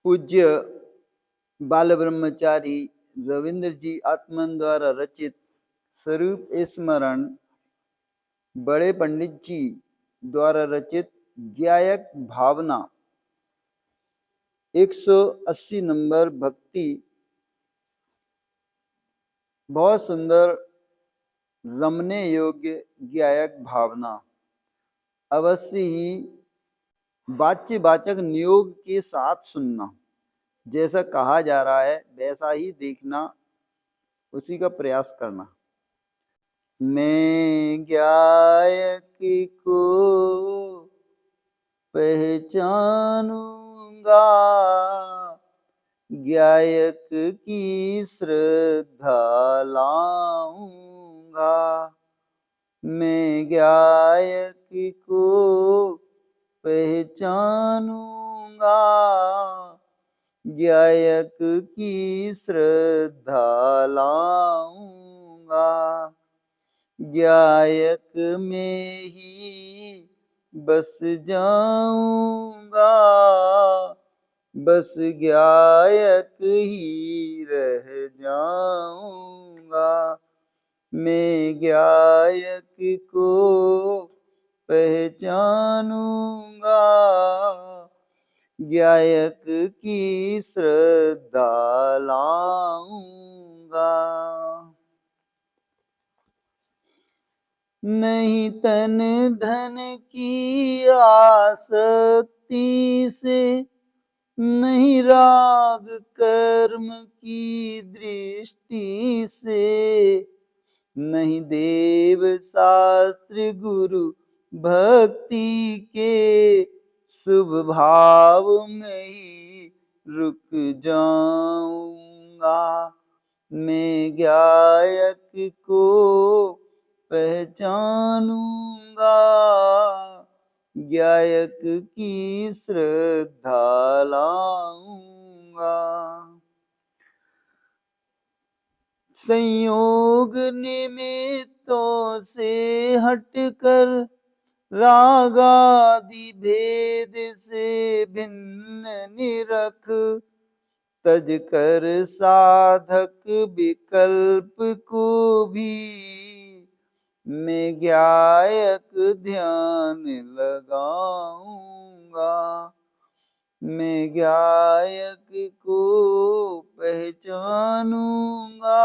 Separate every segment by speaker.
Speaker 1: पूज्य बाल ब्रह्मचारी रविंद्र जी आत्मन द्वारा रचित स्वरूप स्मरण बड़े पंडित जी द्वारा रचित ज्ञायक भावना 180 नंबर भक्ति बहुत सुंदर रमने योग्य ज्ञायक भावना अवश्य ही वाच्यवाचक नियोग के साथ सुनना। जैसा कहा जा रहा है वैसा ही देखना, उसी का प्रयास करना। मैं ज्ञायक को पहचानूंगा, ज्ञायक की श्रद्धा लाऊंगा। मैं ज्ञायक को पहचानूंगा, ज्ञायक की श्रद्धा लाऊंगा। ज्ञायक में ही बस जाऊंगा, बस ज्ञायक ही रह जाऊंगा। मैं ज्ञायक को पहचानूंगा, ज्ञायक की श्रद्धा लाऊंगा। नहीं तन धन की आसक्ति से, नहीं राग कर्म की दृष्टि से, नहीं देव शास्त्र गुरु भक्ति के शुभ भाव में ही रुक जाऊंगा। मैं ज्ञायक को पहचानूंगा, ज्ञायक की श्रद्धा लाऊंगा। संयोग निमित्तों से हटकर, रागादि भेद से भिन्न निरख, तज कर साधक विकल्प को भी मैं ज्ञायक ध्यान लगाऊंगा। मैं ज्ञायक को पहचानूंगा,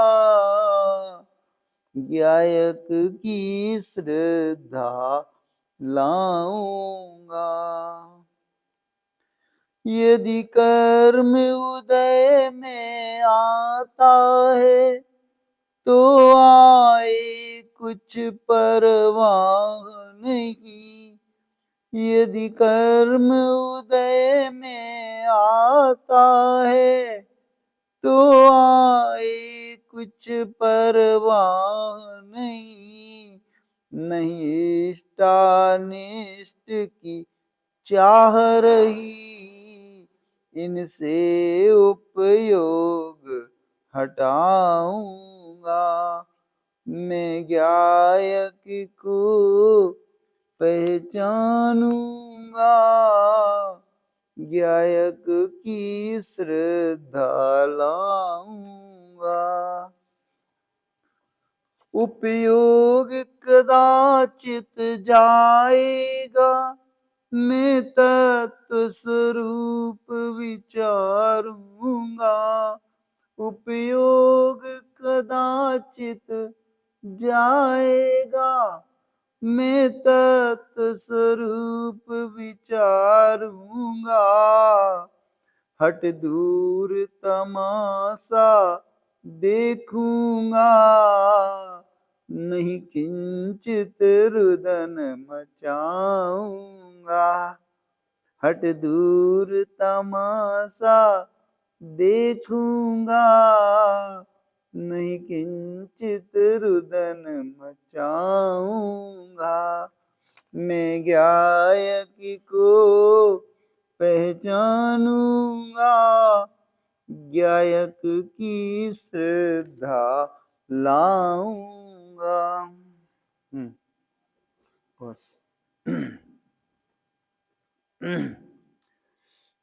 Speaker 1: ज्ञायक की श्रद्धा लाऊंगा। यदि कर्म उदय में आता है तो आए कुछ परवाह नहीं। यदि कर्म उदय में आता है तो आए कुछ परवाह नहीं। नहीं इष्टानिष्ट की चाह रही, इनसे उपयोग हटाऊंगा। मैं ज्ञायक को पहचानूंगा, ज्ञायक की श्रद्धा लाऊंगा। उपयोग कदाचित जाएगा, मैं तत्व स्वरूप विचारूंगा। उपयोग कदाचित जाएगा, मैं तत्व स्वरूप विचारूंगा। हट दूर तमाशा देखूंगा, नहीं किंचित रुदन मचाऊंगा। हट दूर तमाशा देखूंगा, नहीं किंचित रुदन मचाऊंगा। मैं ज्ञायक को पहचानूंगा, ज्ञायक की श्रद्धा लाऊंगा। बस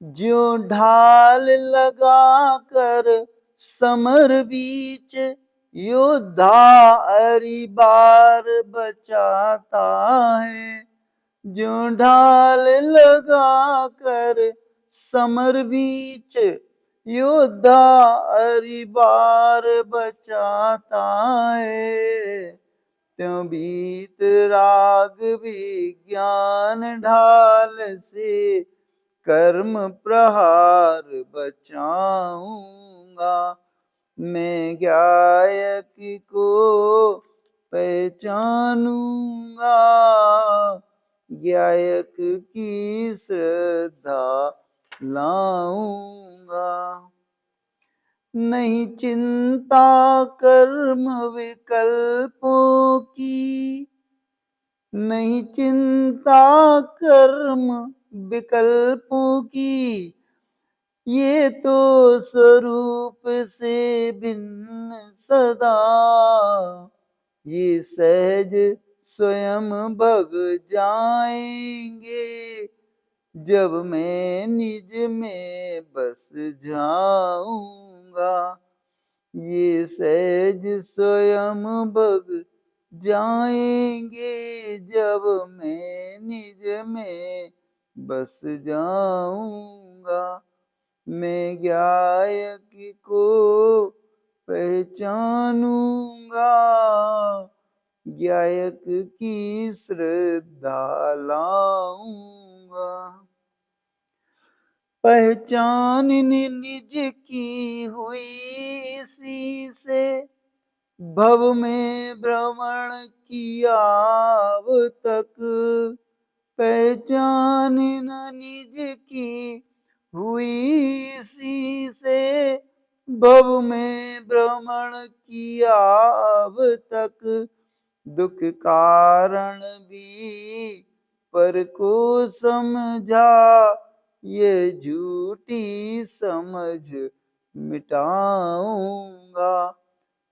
Speaker 1: ज्यों ढाल लगा कर समर बीच योद्धा अरी बार बचाता है। ज्यों ढाल लगा कर समर बीच योद्धा अरी बार बचाता है। त्यों बीत राग विज्ञान ढाल से कर्म प्रहार बचाऊंगा। मैं गायक को पहचानूंगा, गायक की श्रद्धा लाऊंगा। नहीं चिंता कर्म विकल्पों की, नहीं चिंता कर्म विकल्पों की, ये तो स्वरूप से भिन्न सदा। ये सहज स्वयं भग जाएंगे, जब मैं निज में बस जाऊंगा। ये सहज स्वयं भग जाएंगे, जब मैं निज में बस जाऊंगा। मैं गायक को पहचानूंगा, गायक की श्रद्धा लाऊंगा। पहचान ने निज की हुई इसी से, भव में भ्रमण किया अब तक। पहचान न निज की हुई इसी से, भव में भ्रमण किया अब तक। दुख कारण भी पर को समझा, ये झूठी समझ मिटाऊंगा।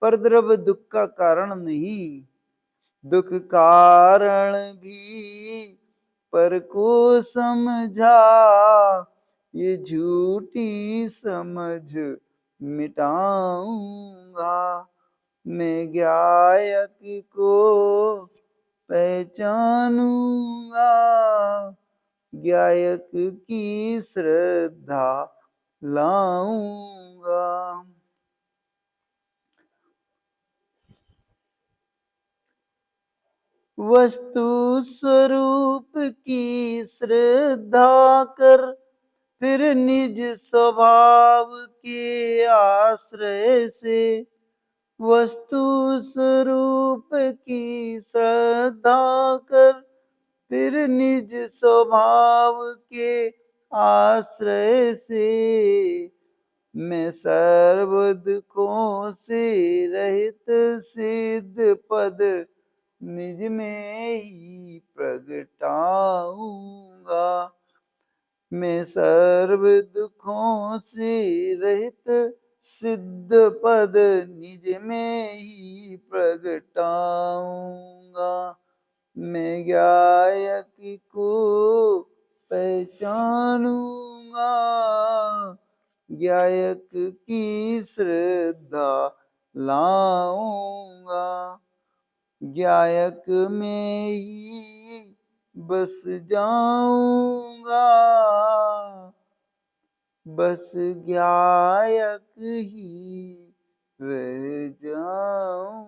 Speaker 1: परद्रव्य दुख का कारण नहीं, दुख कारण भी पर को समझा, ये झूठी समझ मिटाऊंगा। मैं गायक को पहचानूंगा, गायक की श्रद्धा लाऊंगा। वस्तु स्वरूप की श्रद्धा कर, फिर निज स्वभाव के आश्रय से। वस्तु स्वरूप की श्रद्धा कर, फिर निज स्वभाव के आश्रय से। मैं सर्व दुखों से रहित सिद्ध पद निज में ही प्रगटाऊंगा। मैं सर्व दुखों से रहित सिद्ध पद निज में ही प्रगटाऊंगा। मैं गायक को पहचानूंगा, गायक की श्रद्धा लाऊंगा। गायक में ही बस जाऊंगा, बस गायक ही रह जाऊं।